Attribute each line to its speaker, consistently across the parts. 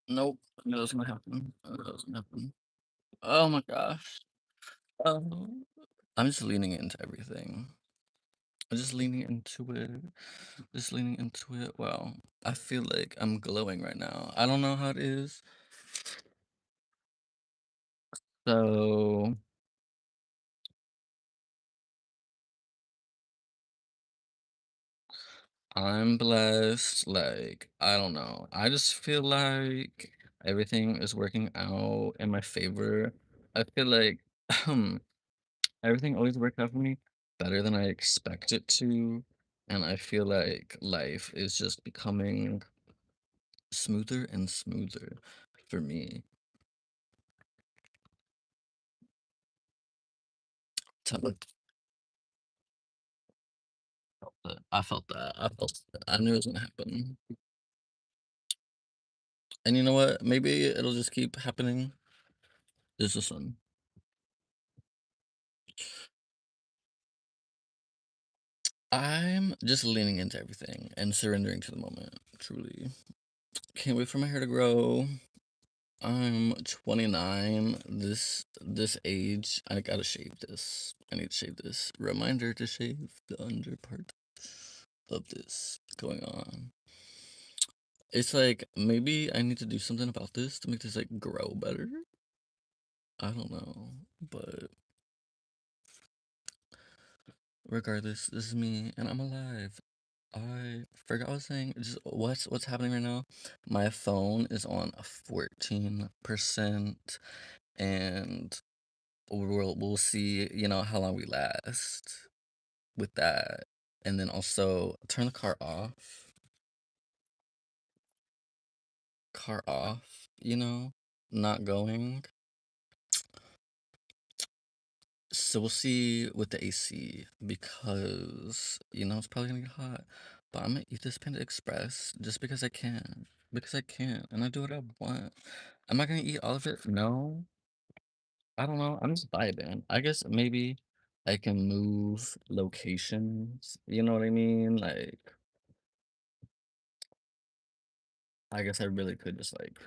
Speaker 1: Nope. I knew that was gonna happen. I knew that was gonna happen. Oh my gosh. Um, I'm just leaning into everything. I'm just leaning into it. Just leaning into it. Wow. I feel like I'm glowing right now. I don't know how it is. So I'm blessed. Like, I don't know. I just feel like everything is working out in my favor. I feel like everything always works out for me better than I expect it to. And I feel like life is just becoming smoother and smoother for me. Tell- I felt that. I felt that. I knew it was gonna happen. And you know what? Maybe it'll just keep happening. There's the sun. I'm just leaning into everything and surrendering to the moment, truly. Can't wait for my hair to grow. I'm 29. This age, I gotta shave this. I need to shave this. Reminder to shave the under part of this going on. It's like maybe I need to do something about this to make this like grow better. I don't know, but regardless, this is me and I'm alive. I forgot what I was saying. Just what's happening right now? My phone is on 14% and we'll see, how long we last with that. And then also turn the car off. Car off, not going. So we'll see with the AC because it's probably gonna get hot. But I'm gonna eat this Panda Express just because I can. Because I can, and I do what I want. Am I gonna eat all of it? No. I don't know. I'm just vibing. I guess maybe I can move locations. You know what I mean? Like, I guess I really could just like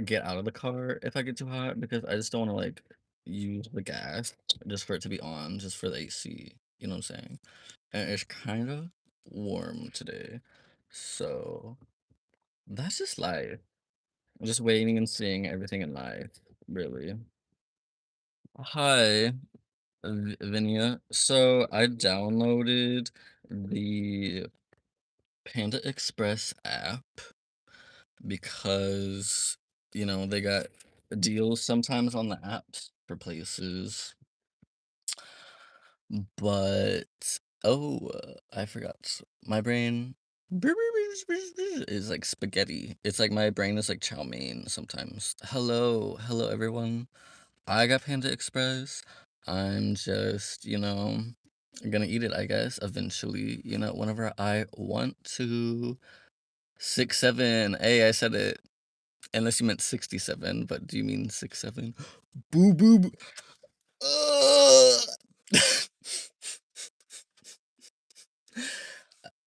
Speaker 1: get out of the car if I get too hot because I just don't want to like use the gas just for it to be on, just for the AC. You know what I'm saying? And it's kind of warm today. So that's just life. Just waiting and seeing everything in life, really. Hi, Vinia. So I downloaded the Panda Express app because, they got deals sometimes on the apps for places. But oh, I forgot. My brain is like spaghetti. It's like my brain is like chow mein sometimes. Hello everyone. I got Panda Express. I'm just, gonna eat it, I guess, eventually, whenever I want to. 6'7". Hey, I said it. Unless you meant 67, but do you mean 6'7"? Boo boo boo. Ugh.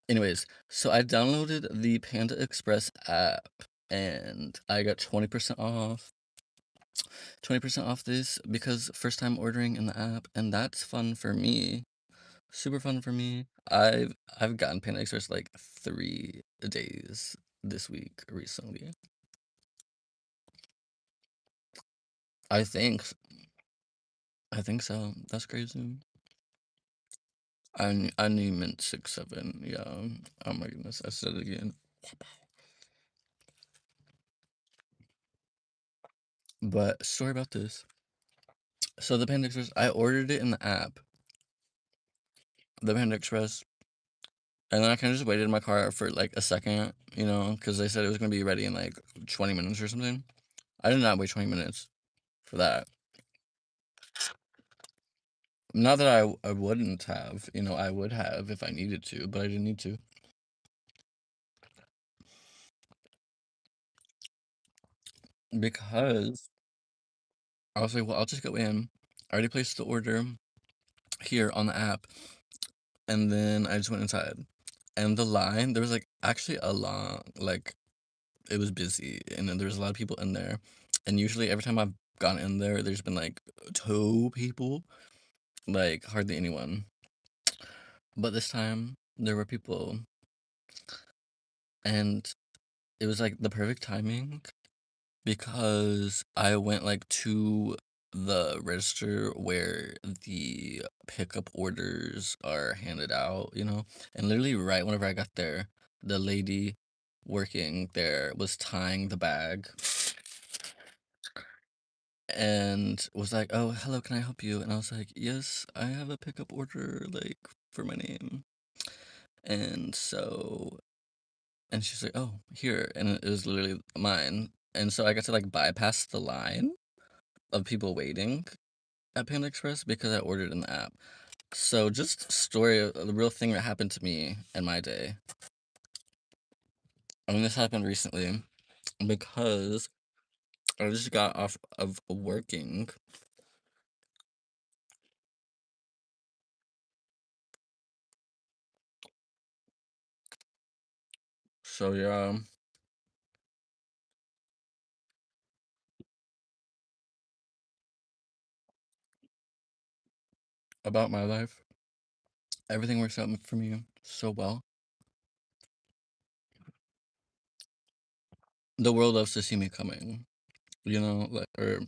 Speaker 1: Anyways, so I downloaded the Panda Express app and I got 20% off. 20% off this because first time ordering in the app and that's fun for me. Super fun for me. I've gotten Panda Express like 3 days this week recently. I think I think so. That's crazy. I knew you meant 6'7". Yeah. Oh my goodness, I said it again. But story about this. So the Panda Express, I ordered it in the app, the Panda Express, and then I kind of just waited in my car for like a second, because they said it was gonna be ready in like 20 minutes or something. I did not wait 20 minutes for that. Not that I wouldn't have, I would have if I needed to, but I didn't need to. Because I was like, well, I'll just go in. I already placed the order here on the app, and then I just went inside. And the line, there was like actually a long, like, it was busy, and then there was a lot of people in there, and usually every time I've gone in there, there's been, like, 2 people, like, hardly anyone. But this time, there were people, and it was, like, the perfect timing because I went, like, to the register where the pickup orders are handed out, and literally right whenever I got there, the lady working there was tying the bag and was like, "Oh, hello, can I help you?" And I was like, "Yes, I have a pickup order, like, for my name." And so and she's like, "Oh, here." And it was literally mine. And so I got to, like, bypass the line of people waiting at Panda Express because I ordered in the app. So just story of the real thing that happened to me in my day. I mean, this happened recently because I just got off of working. So yeah, about my life. Everything works out for me so well. The world loves to see me coming, like or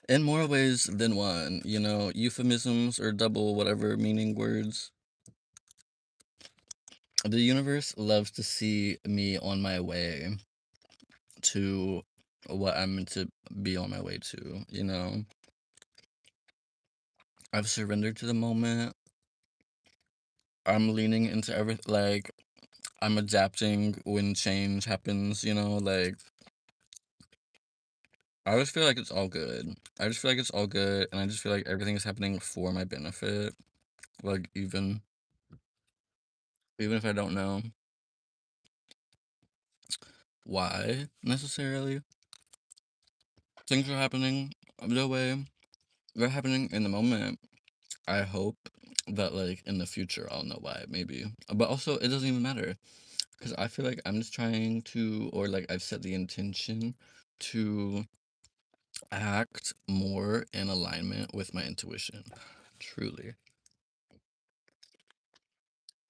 Speaker 1: in more ways than one, euphemisms or double whatever meaning words. The universe loves to see me on my way to what I'm meant to be on my way to. I've surrendered to the moment. I'm leaning into everything. Like, I'm adapting when change happens. Like, I just feel like it's all good. I just feel like it's all good, and I just feel like everything is happening for my benefit. Like, even if I don't know why necessarily, things are happening the way they're happening in the moment. I hope that, like, in the future, I'll know why, maybe. But also, it doesn't even matter because I feel like I'm just trying to, or like, I've set the intention to act more in alignment with my intuition. Truly.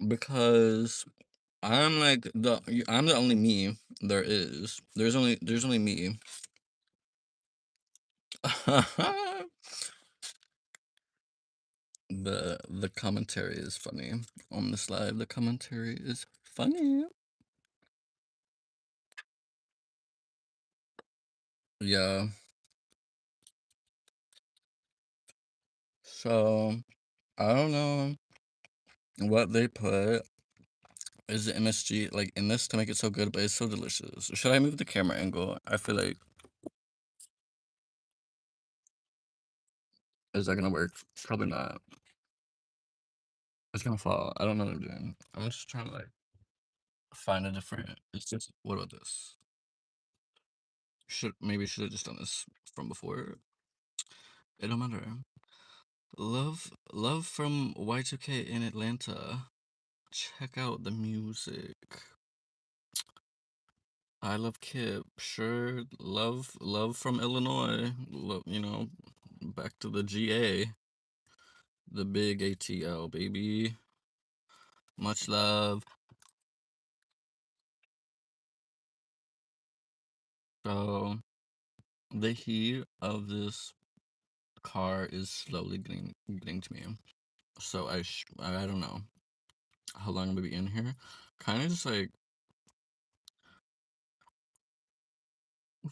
Speaker 1: Because I'm the only me there is. There's only me. The commentary is funny. On this live, the commentary is funny. Yeah. So I don't know what they put is the MSG like in this to make it so good, but it's so delicious. Should I move the camera angle? I feel like is that gonna work? Probably not. It's gonna fall. I don't know what I'm doing. I'm just trying to like find a different. It's just what about this? Should have just done this from before. It don't matter. Love from Y2K in Atlanta. Check out the music. I love Kip. Sure, love from Illinois. Back to the GA, the big ATL baby. Much love. So the heat of this car is slowly getting to me. So I don't know how long I'm gonna be in here. Kind of just like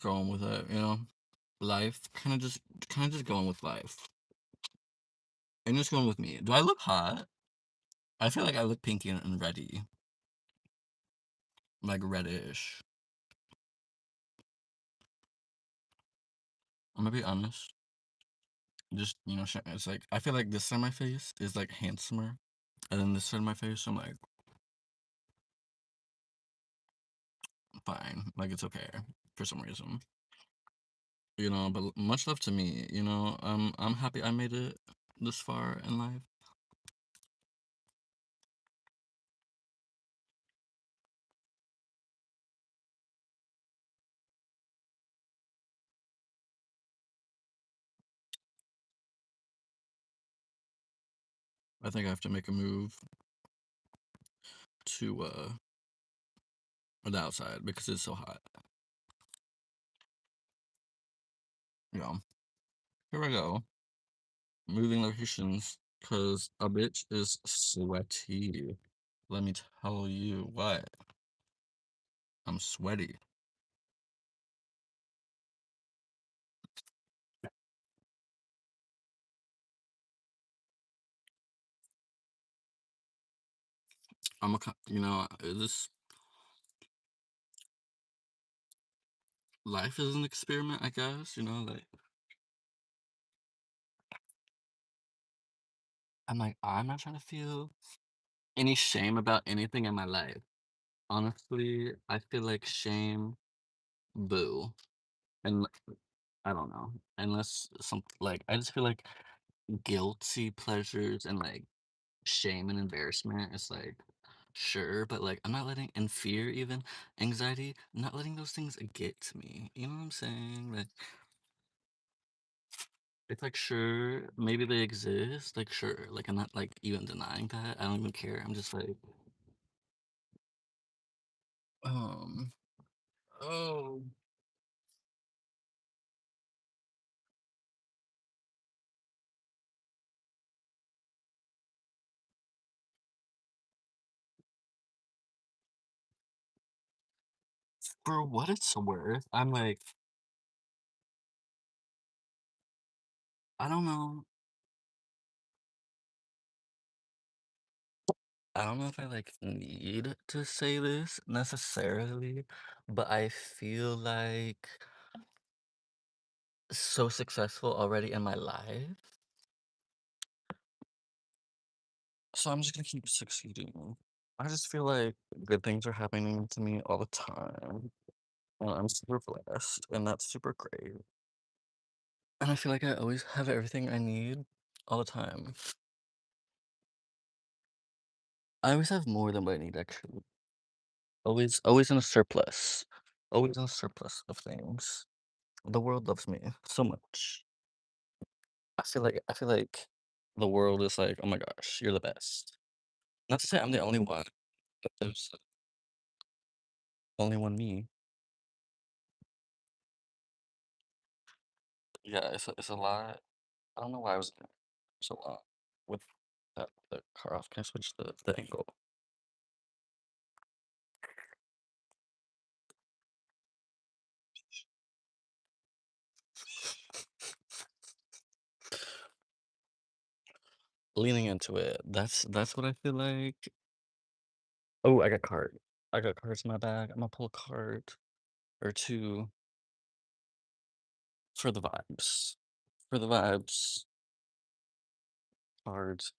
Speaker 1: going with it. Life, kind of just going with life, and just going with me. Do I look hot? I feel like I look pinky and ready, like reddish. I'm gonna be honest. Just it's like I feel like this side of my face is like handsomer, and then this side of my face, I'm like fine, like it's okay for some reason. But much love to me. I'm happy I made it this far in life. I think I have to make a move to the outside because it's so hot. Yeah. Here I go. Moving locations because a bitch is sweaty. Let me tell you what. I'm sweaty. This life is an experiment, I guess. Like I'm not trying to feel any shame about anything in my life. Honestly, I feel like shame, boo. And I don't know. Unless some like I just feel like guilty pleasures and like shame and embarrassment is like sure, but like I'm not letting and fear even anxiety, I'm not letting those things get to me. You know what I'm saying? Like it's like sure, maybe they exist. Like sure, like I'm not like even denying that. I don't even care. I'm just like um oh for what it's worth, I'm like I don't know. I don't know if I like need to say this necessarily, but I feel like so successful already in my life. So I'm just gonna keep succeeding. I just feel like good things are happening to me all the time. And I'm super blessed, and that's super great. And I feel like I always have everything I need all the time. I always have more than what I need, actually. Always in a surplus. Always in a surplus of things. The world loves me so much. I feel like the world is like, oh my gosh, you're the best. Not to say I'm the only one, but there's only one me. Yeah, it's a lot. I don't know why I was so long with the car off. Can I switch the angle? Leaning into it. That's what I feel like. Oh, I got card. I got cards in my bag. I'm gonna pull a card or two for the vibes. For the vibes. Cards.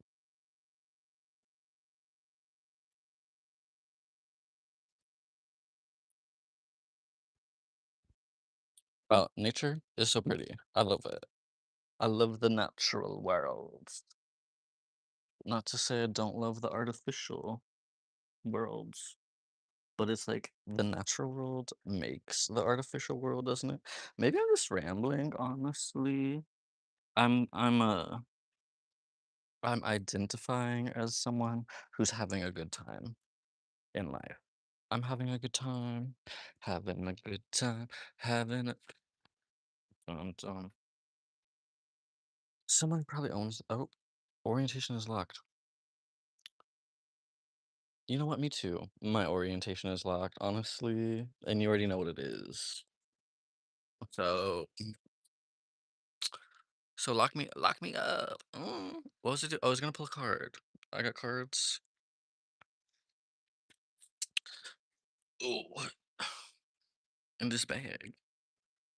Speaker 1: Well, nature is so pretty. I love it. I love the natural world. Not to say I don't love the artificial worlds, but it's like the natural world makes the artificial world, doesn't it? Maybe I'm just rambling, honestly. I'm identifying as someone who's having a good time in life. I'm having a good time, having a good time, having a someone probably owns oh, orientation is locked. You know what? Me too. My orientation is locked, honestly, and you already know what it is. So so lock me up. What was it? I was gonna pull a card. I got cards. Oh, in this bag.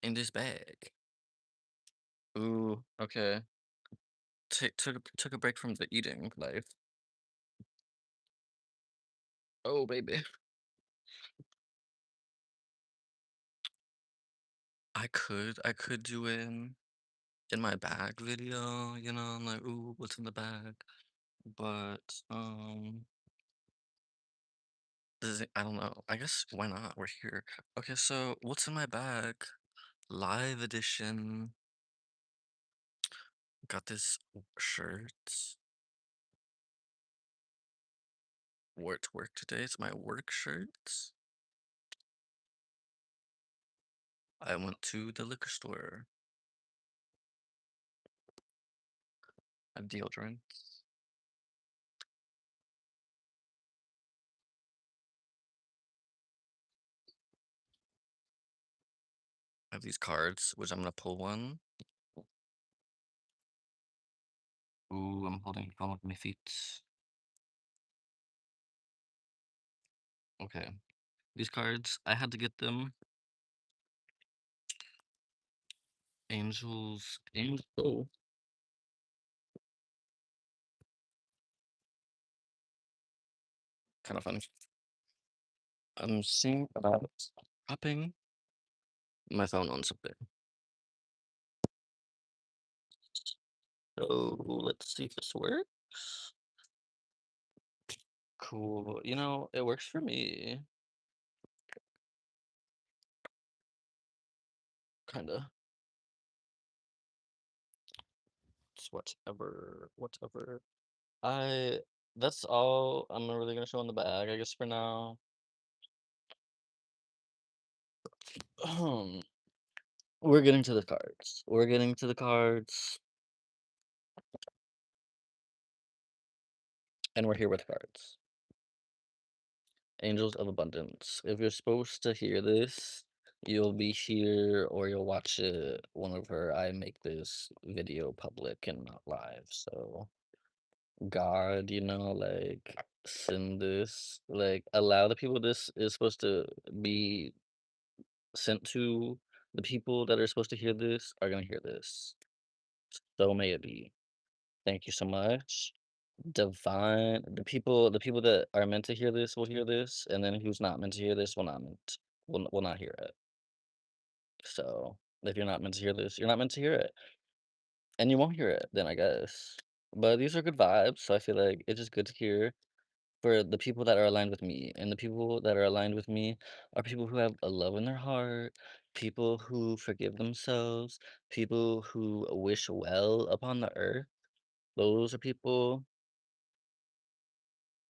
Speaker 1: In this bag. Ooh, okay. Took a break from the eating life. Oh, baby. I could do in my bag video, I'm like, ooh, what's in the bag? But I don't know. I guess why not? We're here. Okay, so what's in my bag? Live edition. Got this shirt. Wore it to work today. It's my work shirt. I went to the liquor store. I have deodorant. I have these cards, which I'm gonna pull one. Ooh, I'm holding phone with my feet. Okay. These cards, I had to get them. Angel. Kind of funny. I'm seeing about dropping my phone on something. So let's see if this works. Cool. It works for me. Kinda. It's whatever. Whatever. I that's all I'm really gonna show in the bag, I guess for now. We're getting to the cards. We're getting to the cards, and we're here with cards. Angels of Abundance. If you're supposed to hear this, you'll be here or you'll watch it whenever I make this video public and not live. So, God, like, send this, like, allow the people this is supposed to be sent to. The people that are supposed to hear this are gonna hear this. So may it be. Thank you so much. Divine, the people that are meant to hear this will hear this, and then who's not meant to hear this will not hear it. So if you're not meant to hear this, you're not meant to hear it, and you won't hear it then, I guess. But these are good vibes, so I feel like it's just good to hear for the people that are aligned with me, and the people that are aligned with me are people who have a love in their heart, people who forgive themselves, people who wish well upon the earth. Those are people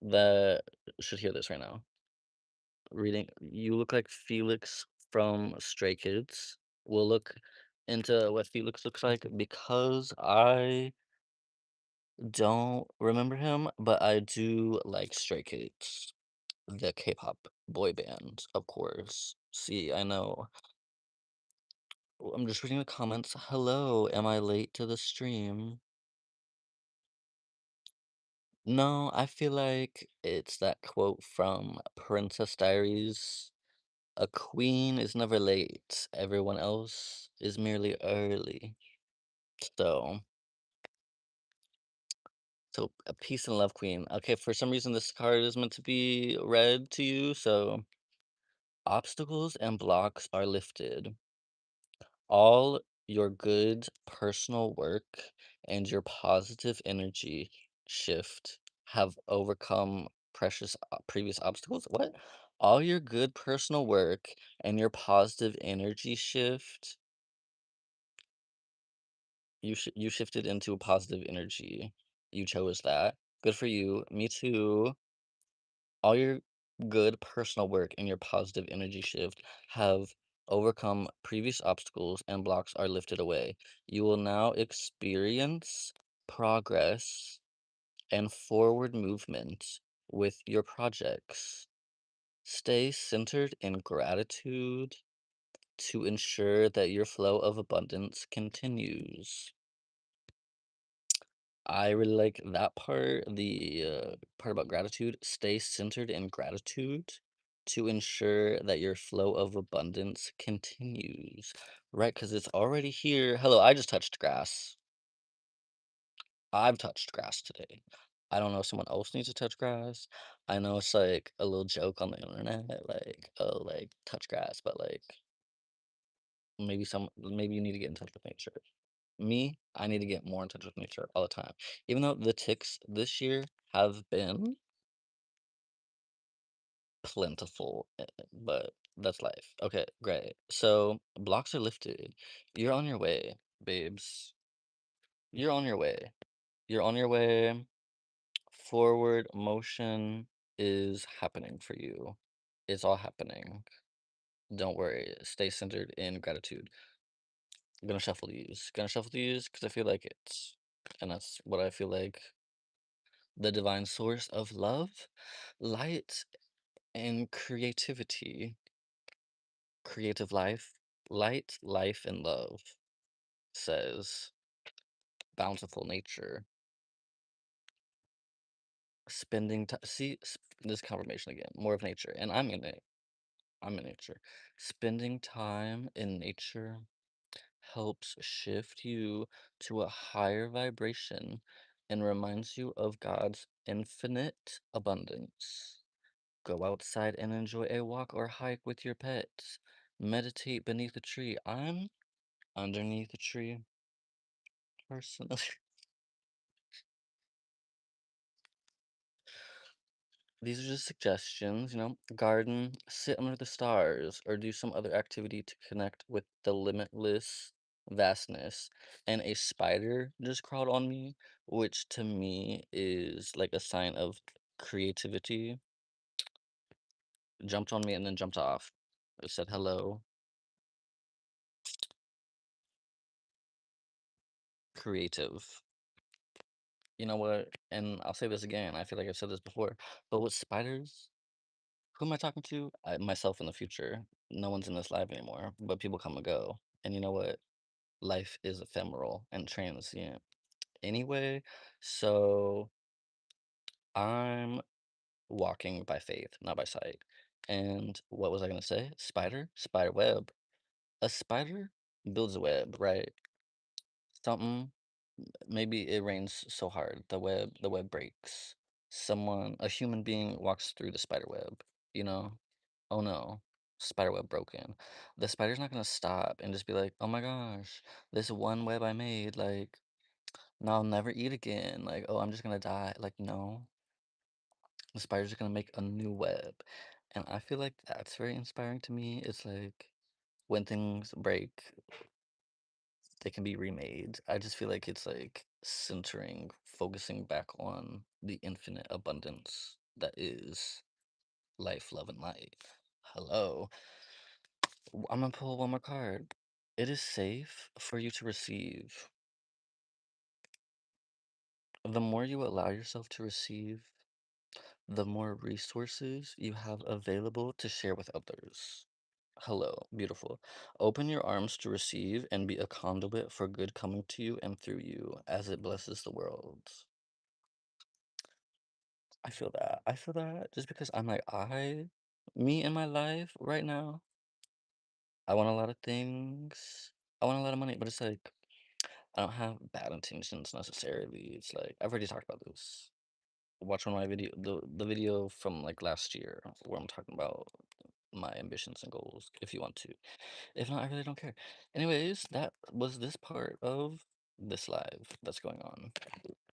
Speaker 1: that should hear this right now. Reading, you look like Felix from Stray Kids. We'll look into what Felix looks like because I don't remember him, but I do like Stray Kids, the K-pop boy band, of course. See, I know. I'm just reading the comments. Hello, am I late to the stream? No, I feel like it's that quote from Princess Diaries. A queen is never late. Everyone else is merely early. So, so a peace and love queen. Okay, for some reason this card is meant to be read to you. So, obstacles and blocks are lifted. All your good personal work and your positive energy shift have overcome previous obstacles. What? All your good personal work and your positive energy shift. You shifted into a positive energy. You chose that. Good for you. Me too. All your good personal work and your positive energy shift have overcome previous obstacles and blocks are lifted away. You will now experience progress and forward movement with your projects. Stay centered in gratitude to ensure that your flow of abundance continues. I really like that part, the part about gratitude. Stay centered in gratitude to ensure that your flow of abundance continues. Right, because it's already here. Hello, I just touched grass. I've touched grass today. I don't know if someone else needs to touch grass. I know it's like a little joke on the internet, like, oh, like touch grass, but like maybe you need to get in touch with nature. Me, I need to get more in touch with nature all the time. Even though the ticks this year have been plentiful, but that's life. Okay, great. So blocks are lifted. You're on your way, babes. You're on your way. You're on your way. Forward motion. is happening for you. It's all happening. Don't worry. Stay centered in gratitude. Gonna shuffle these. Gonna shuffle these because I feel like it's, and that's what I feel like the divine source of love, light, and creativity, creative life, light, life, and love says bountiful nature, spending time. See, this confirmation again, more of nature, and I'm in it. I'm in nature. Spending time in nature helps shift you to a higher vibration and reminds you of God's infinite abundance. Go outside and enjoy a walk or hike with your pets. Meditate beneath a tree. I'm underneath a tree personally. These are just suggestions, garden, sit under the stars, or do some other activity to connect with the limitless vastness. And a spider just crawled on me, which to me is like a sign of creativity. Jumped on me and then jumped off. It said hello, creative. You know what? And I'll say this again. I feel like I've said this before, but with spiders, who am I talking to? Myself in the future. No one's in this life anymore, but people come and go. And you know what? Life is ephemeral and transient anyway. So I'm walking by faith, not by sight. And what was I going to say? Spider? Spider web. A spider builds a web, right? Something, maybe it rains so hard, the web breaks. A human being walks through the spider web, you know? Oh no, spider web broken. The spider's not gonna stop and just be like, oh my gosh, this one web I made, like, now I'll never eat again. Like, oh, I'm just gonna die. Like, no, the spider's gonna make a new web. And I feel like that's very inspiring to me. It's like when things break, they can be remade. I just feel like it's like centering, focusing back on the infinite abundance that is life, love, and light. Hello. I'm gonna pull one more card. It is safe for you to receive. The more you allow yourself to receive, the more resources you have available to share with others. Hello, beautiful. Open your arms to receive and be a conduit for good coming to you and through you as it blesses the world. I feel that. I feel that just because I'm like, me in my life right now, I want a lot of things. I want a lot of money, but it's like, I don't have bad intentions necessarily. It's like, I've already talked about this. Watch one of my the video from like last year where I'm talking about my ambitions and goals if you want to. If not, I really don't care. Anyways, that was this part of this live that's going on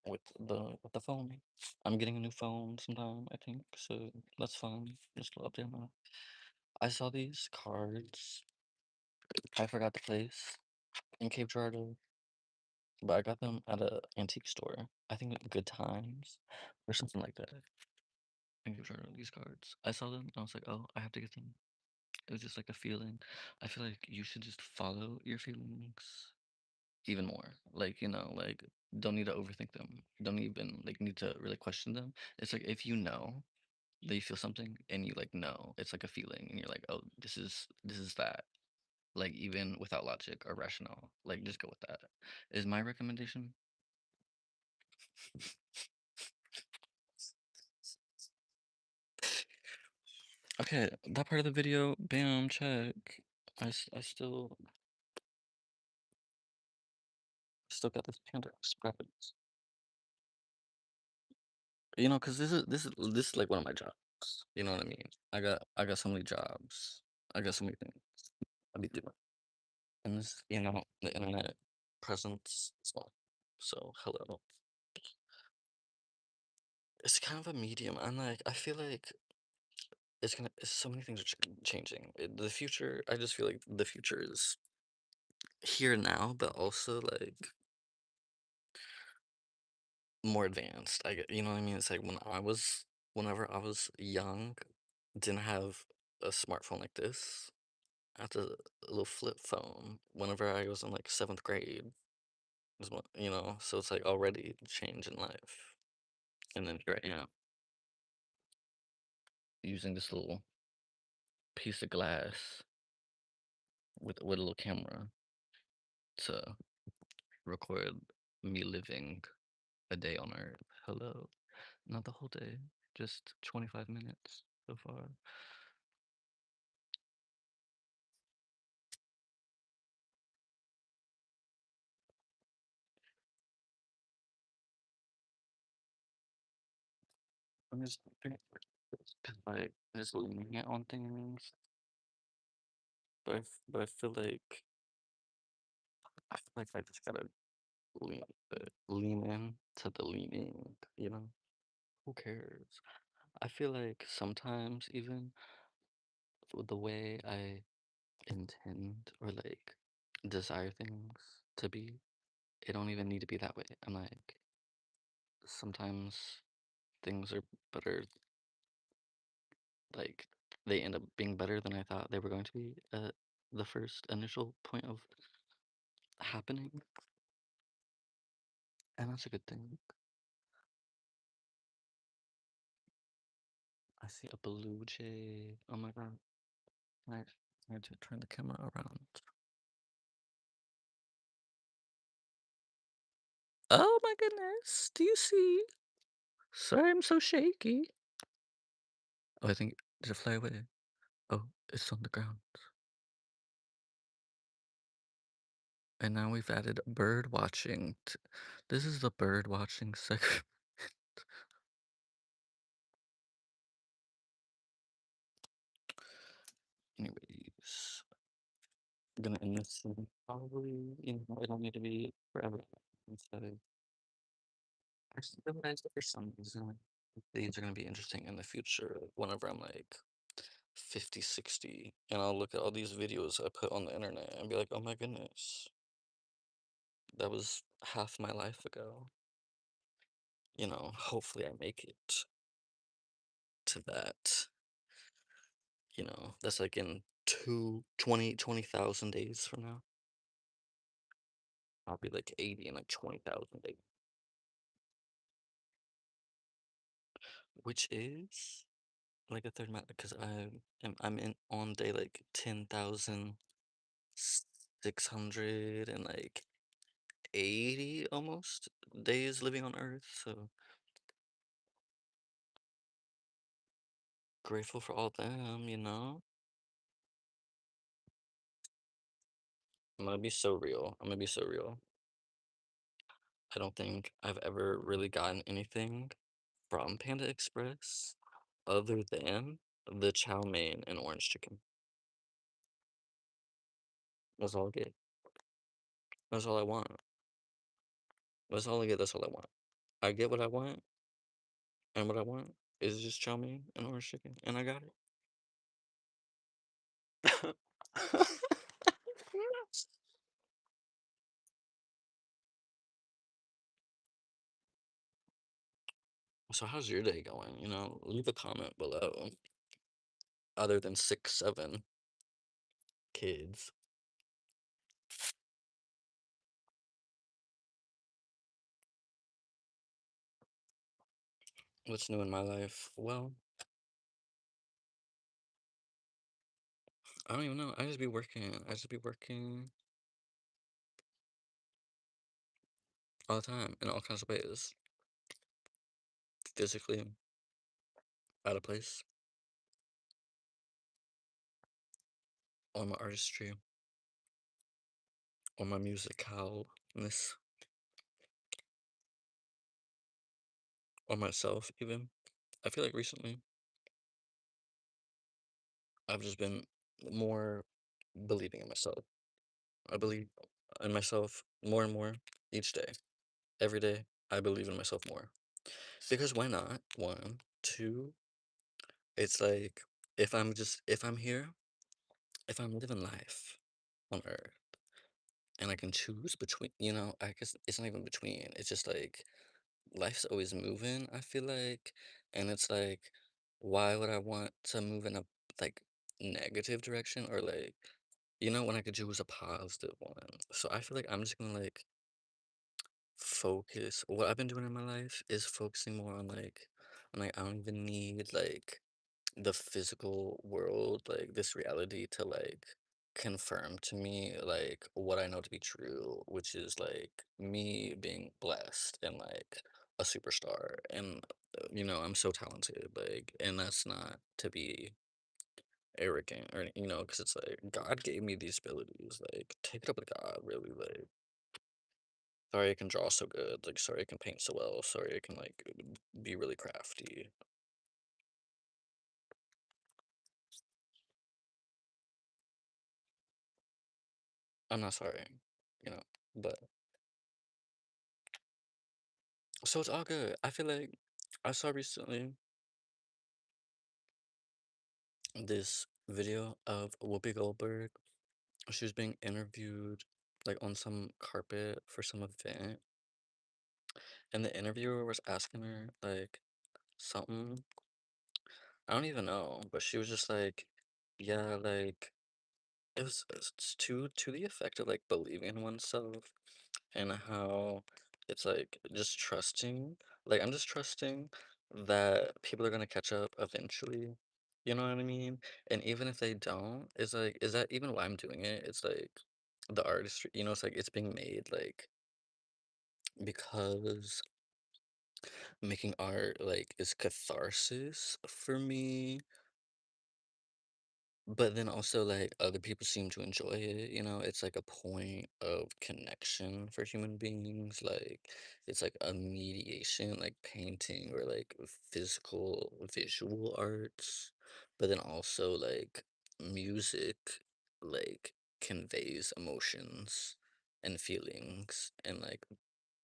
Speaker 1: with the phone. I'm getting a new phone sometime, I think, so that's fun. Just a little update on that. I saw these cards. I forgot the place in Cape Girardeau, but I got them at a antique store. I think Good Times or something like that. In Cape Girardeau, these cards. I saw them. I was like, oh, I have to get them. It was just like a feeling. I feel like you should just follow your feelings even more. Like, like don't need to overthink them. Don't even like need to really question them. It's like if you know that you feel something and you like know, it's like a feeling and you're like, oh, this is that. Like even without logic or rationale. Like just go with that. Is my recommendation. Okay, that part of the video, bam, check. I still got this panda scrappings. Cause this is like one of my jobs. You know what I mean? I got so many jobs. I got so many things I be doing. And this, the internet presence as well. So hello. It's kind of a medium. I feel like so many things are changing. The future, I just feel like the future is here now, but also like more advanced. You know what I mean? It's like when I was Whenever I was young, didn't have a smartphone like this. I had a little flip phone whenever I was in like seventh grade. Is what so it's like already a change in life. And then here I am using this little piece of glass with a little camera to record me living a day on Earth. Hello. Not the whole day, just 25 minutes so far. I'm just like just leaning it on things, but I feel like I just gotta lean lean in to the leaning, you know? Who cares? I feel like sometimes even with the way I intend or like desire things to be, it don't even need to be that way. I'm like sometimes things are better, like they end up being better than I thought they were going to be at the first initial point of happening, and that's a good thing. I see a blue jay. Oh my god. I I had to turn the camera around. Oh my goodness. Do you see? Sorry, I'm so shaky. Oh, I think did it fly away? Oh, it's on the ground. And now we've added bird watching. This is the bird watching segment. Anyways, I'm gonna end this soon. Probably, it don't need to be forever. Instead, I just realized that for some reason these are gonna be interesting in the future whenever I'm like 50, 60, and I'll look at all these videos I put on the internet and be like, oh my goodness, that was half my life ago. Hopefully I make it to that. That's like in 20,000 days from now. I'll be like 80 in like 20,000 days, which is like a third amount because I'm in on day like 10,600 and like 80 almost days living on Earth. So grateful for all them. I'm gonna be so real. I'm gonna be so real. I don't think I've ever really gotten anything from Panda Express other than the chow mein and orange chicken. That's all I get. That's all I want. That's all I get. That's all I want. I get what I want, and what I want is just chow mein and orange chicken, and I got it. So how's your day going? Leave a comment below. Other than 6, 7 kids, what's new in my life? Well, I don't even know. I just be working. I just be working all the time in all kinds of ways. Physically, out of place, on my artistry, on my musicalness, on myself, even. I feel like recently I've just been more believing in myself. I believe in myself more and more each day. Every day, I believe in myself more. Because why not? One, two, it's like if I'm here, if I'm living life on Earth and I can choose between, I guess it's not even between, it's just like life's always moving, I feel like, and it's like, why would I want to move in a like negative direction or like, when I could choose a positive one? So I feel like I'm just gonna like focus. What I've been doing in my life is focusing more on like I don't even need like the physical world, like this reality to like confirm to me like what I know to be true, which is like me being blessed and like a superstar and I'm so talented, like, and that's not to be arrogant or because it's like God gave me these abilities, like take it up with God, really, like sorry I can draw so good, like sorry I can paint so well, sorry I can like be really crafty. I'm not sorry, you know, but so it's all good. I feel like I saw recently this video of Whoopi Goldberg. She was being interviewed like on some carpet for some event, and the interviewer was asking her like something. I don't even know, but she was just like, yeah, like it's to the effect of like believing in oneself and how it's like just trusting. Like I'm just trusting that people are gonna catch up eventually. You know what I mean? And even if they don't, it's like, is that even why I'm doing it? It's like the artistry, it's like it's being made like because making art like is catharsis for me. But then also, like, other people seem to enjoy it, it's like a point of connection for human beings. Like, it's like a mediation, like painting or like physical visual arts. But then also, like, music, like, conveys emotions and feelings. And like,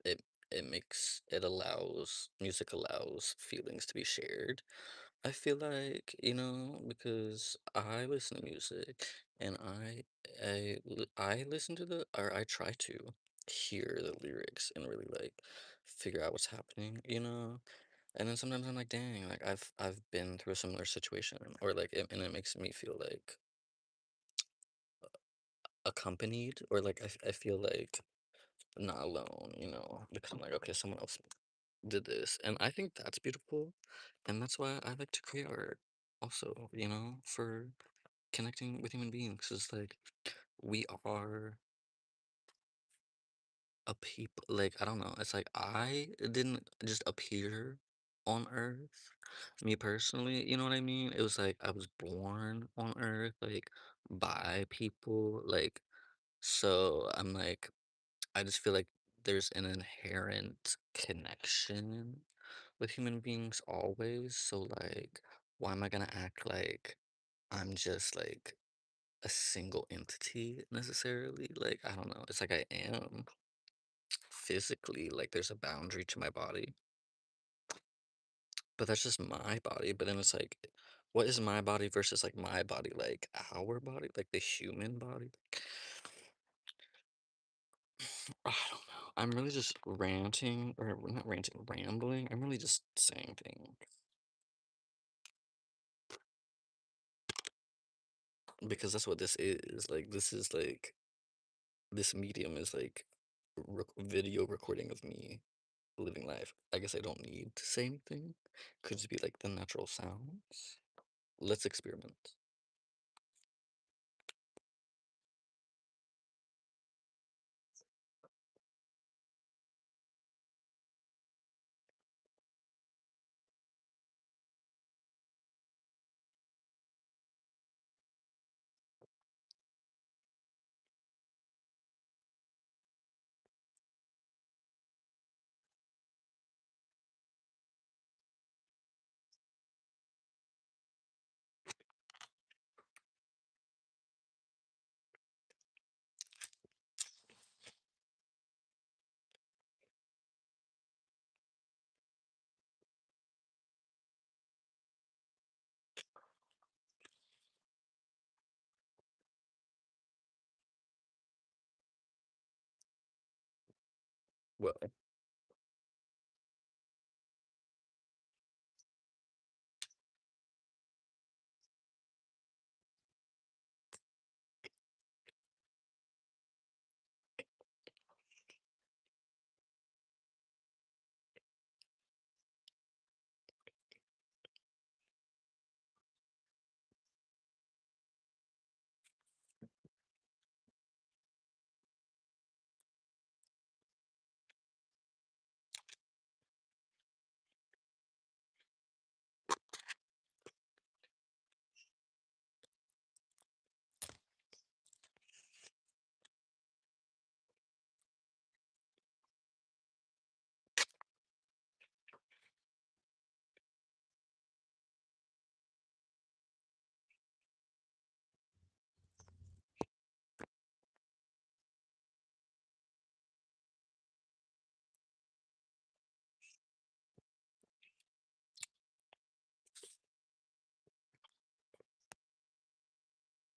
Speaker 1: it, it allows, music allows feelings to be shared. I feel like, because I listen to music and I listen to or I try to hear the lyrics and really like figure out what's happening. And then sometimes I'm like, dang, like I've been through a similar situation or like and it makes me feel like accompanied or like I feel like not alone, because I'm like, okay, someone else did this. And I think that's beautiful. And that's why I like to create art also, for connecting with human beings. It's like we are a people, like, I don't know. It's like I didn't just appear on Earth, me personally, you know what I mean? It was like I was born on Earth, like by people, like, so I'm like, I just feel like there's an inherent connection with human beings always. So like, why am I gonna act like I'm just like a single entity necessarily? Like, I don't know. It's like I am physically, like there's a boundary to my body, but that's just my body. But then it's like, what is my body versus like my body, like our body, like the human body? I don't know. I'm really just ranting, or not ranting, rambling. I'm really just saying things because that's what this is. Like, this is like, this medium is like video recording of me living life. I guess I don't need to say anything. Could just be like the natural sounds. Let's experiment. Well,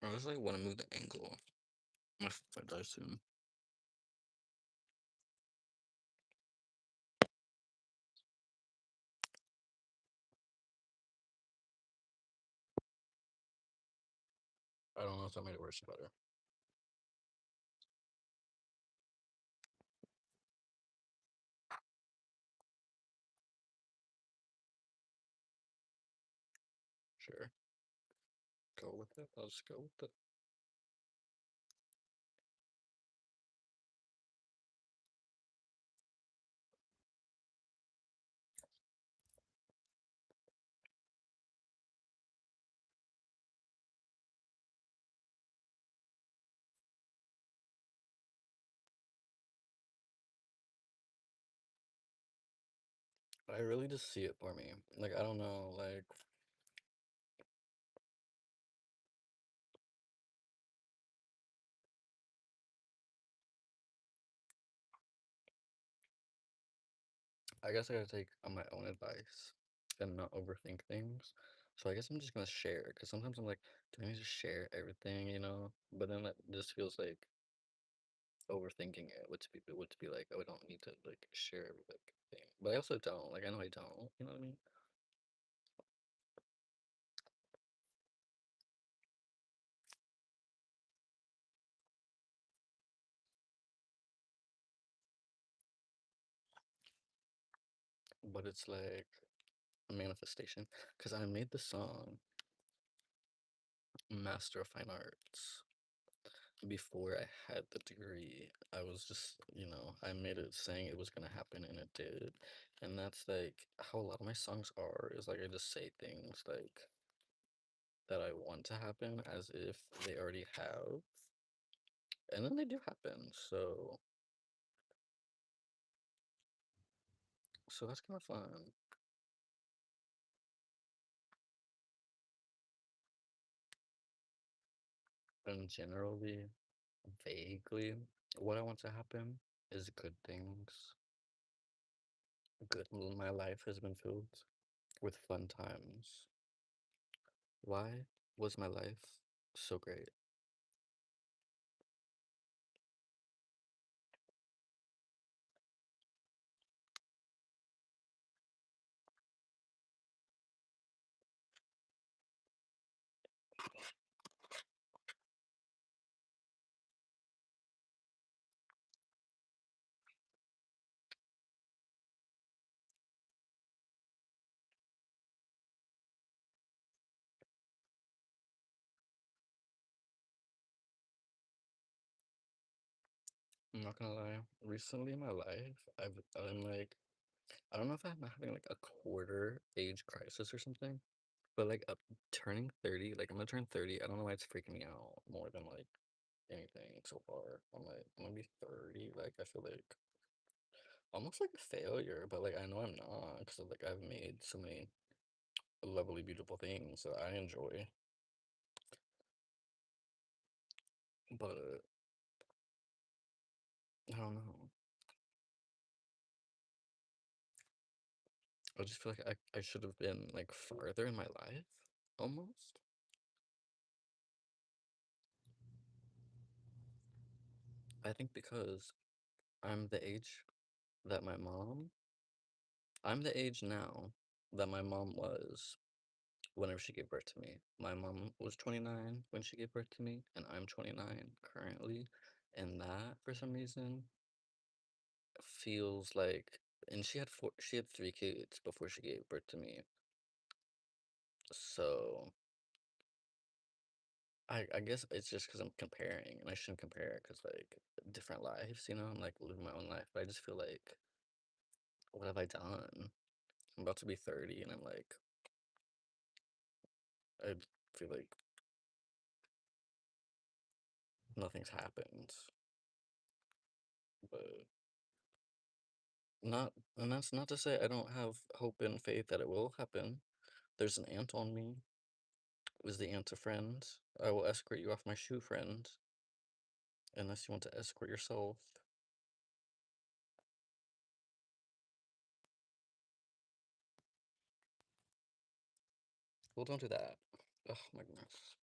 Speaker 1: I just like want to move the angle. If I die soon. I don't know if that made it worse or better. Sure. Go with it. I'll just go with it. I really just see it for me. Like, I don't know, like, I guess I gotta take on my own advice and not overthink things. So I guess I'm just gonna share, because sometimes I'm like, do I need to share everything, you know? But then that just feels like overthinking it, would to be like, oh, I don't need to like share everything. But I also don't. Like, I know I don't. You know what I mean? But it's like a manifestation, because I made the song Master of Fine Arts before I had the degree. I was just, I made it saying it was gonna happen and it did. And that's like how a lot of my songs are, is like I just say things like that I want to happen as if they already have. And then they do happen. So that's kind of fun. And generally, vaguely, what I want to happen is good things. Good, my life has been filled with fun times. Why was my life so great? I'm not gonna lie. Recently in my life, I'm like, I don't know if I'm having like a quarter age crisis or something, but like turning 30, like I'm gonna turn 30. I don't know why it's freaking me out more than like anything so far. I'm like, I'm gonna be 30. Like, I feel like almost like a failure, but like I know I'm not, because like I've made so many lovely, beautiful things that I enjoy. But I don't know. I just feel like I should have been like farther in my life, almost. I think because I'm the age that my mom, I'm the age now that my mom was whenever she gave birth to me. My mom was 29 when she gave birth to me, and I'm 29 currently. And that, for some reason, feels like, and she had three kids before she gave birth to me. So I guess it's just because I'm comparing, and I shouldn't compare because like different lives, I'm like living my own life, but I just feel like, what have I done? I'm about to be 30, and I'm like, I feel like nothing's happened, but not, and that's not to say I don't have hope and faith that it will happen. There's an ant on me. Is the ant a friend? I will escort you off my shoe, friend, unless you want to escort yourself. Well, don't do that. Oh my goodness.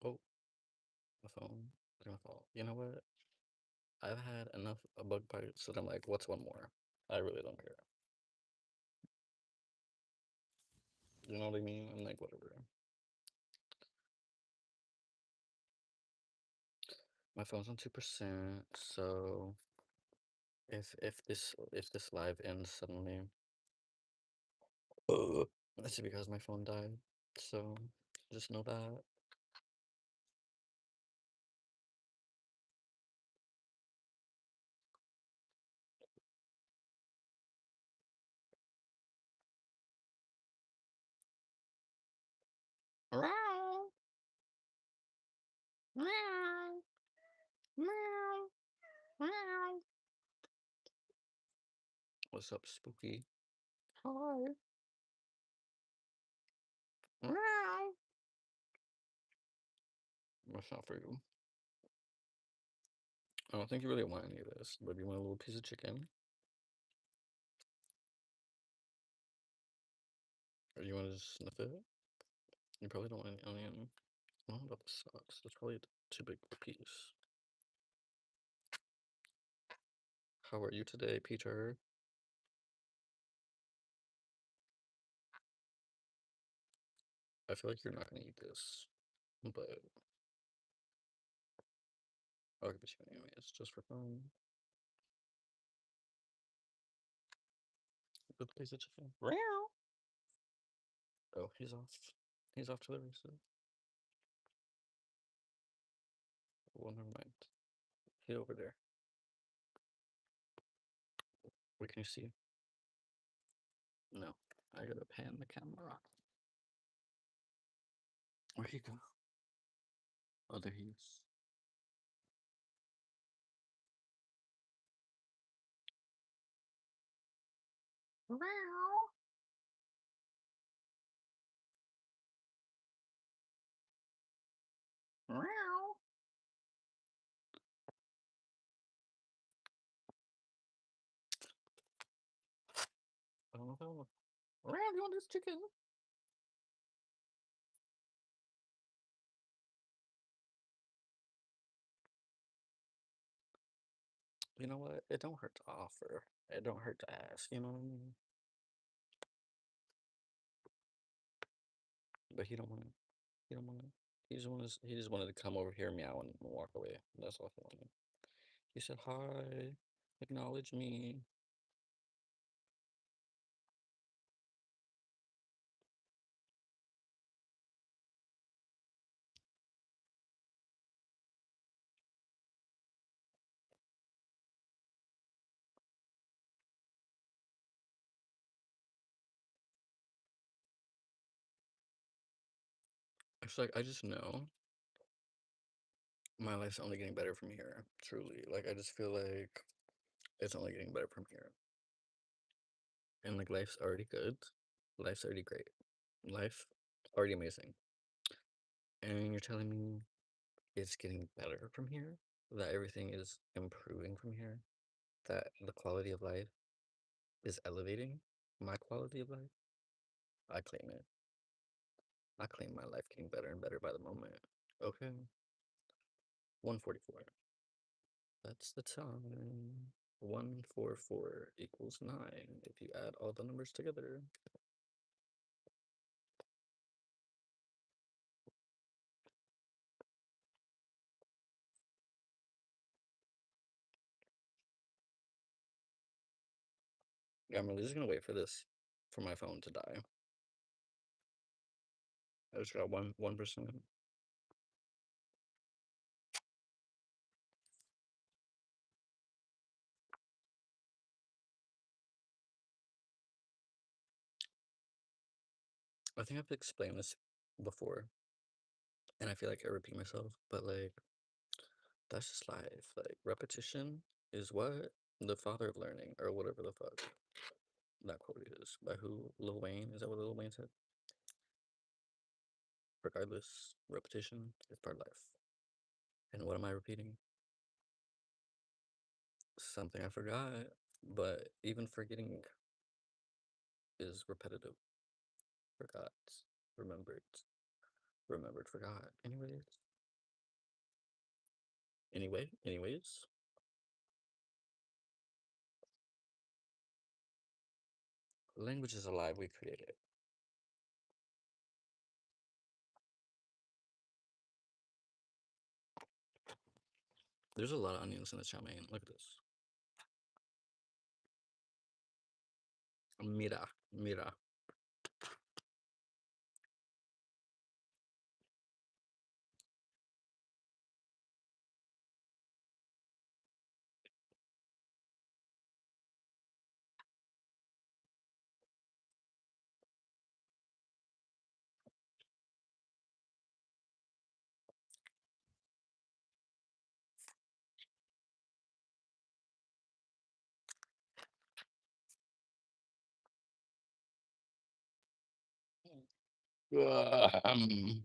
Speaker 1: Oh, my phone. It's my fault. You know what? I've had enough bug bites that I'm like, what's one more? I really don't care. You know what I mean? I'm like, whatever. My phone's on 2%, so if this live ends suddenly, that's because my phone died. So just know that. Meow, meow, meow, meow. What's up, Spooky? Hi. Meow. That's not for you. I don't think you really want any of this, but you want a little piece of chicken? Or you want to just sniff it? You probably don't want any onion. I don't know about the sauce. That's probably too big of a piece. How are you today, Peter? I feel like you're not gonna eat this, but I'll give it to you anyways, just for fun. Good piece of chicken. Meow. Oh, he's off. He's off to the races. Well, never mind. He's over there. What can you see? No, I gotta pan the camera. Where'd he go? Oh, there he is. Meow. Meow. I don't know if I want. Meow, you want this chicken? You know what? It don't hurt to offer. It don't hurt to ask. You know what I mean? But he don't want to. He don't want to. He just wanted to come over here, meow, and walk away. That's all he wanted. He said, "Hi, acknowledge me." It's like I just know my life's only getting better from here. Truly, like I just feel like it's only getting better from here, and like life's already good. Life's already great. Life already amazing. And you're telling me it's getting better from here? That everything is improving from here? That the quality of life is elevating? My quality of life? I claim it. I claim my life getting better and better by the moment. Okay. 144. That's the time. 144 equals 9 if you add all the numbers together. I'm really just gonna wait for this for my phone to die. I just got 1%. I think I've explained this before, and I feel like I repeat myself, but like that's just life. Like repetition is what? The father of learning, or whatever the fuck that quote is. By who? Lil Wayne? Is that what Lil Wayne said? Regardless, repetition is part of life. And what am I repeating? Something I forgot. But even forgetting is repetitive. Forgot, remembered, remembered, forgot. Anyways, Anyways, language is alive. We create it. There's a lot of onions in the chow mein. Look at this. Mira, mira. Um,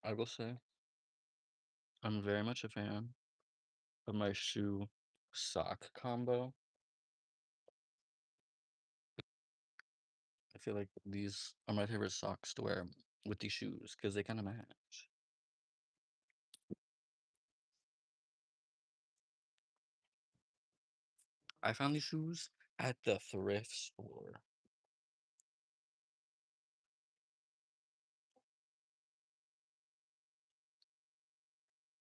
Speaker 1: I will say I'm very much a fan of my shoe sock combo. I feel like these are my favorite socks to wear with these shoes because they kind of match. I found these shoes at the thrift store.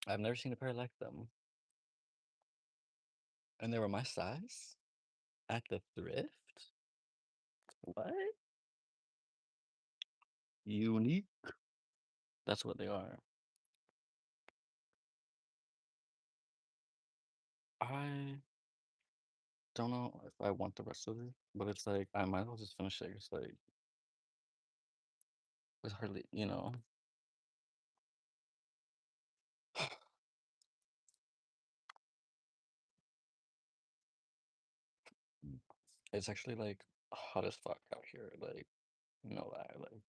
Speaker 1: I've never seen a pair like them, and they were my size at the thrift. What? Unique. That's what they are. I don't know if I want the rest of it, but it's like I might as well just finish it. It's like it's hardly, it's actually like hot as fuck out here. Like, that. Like,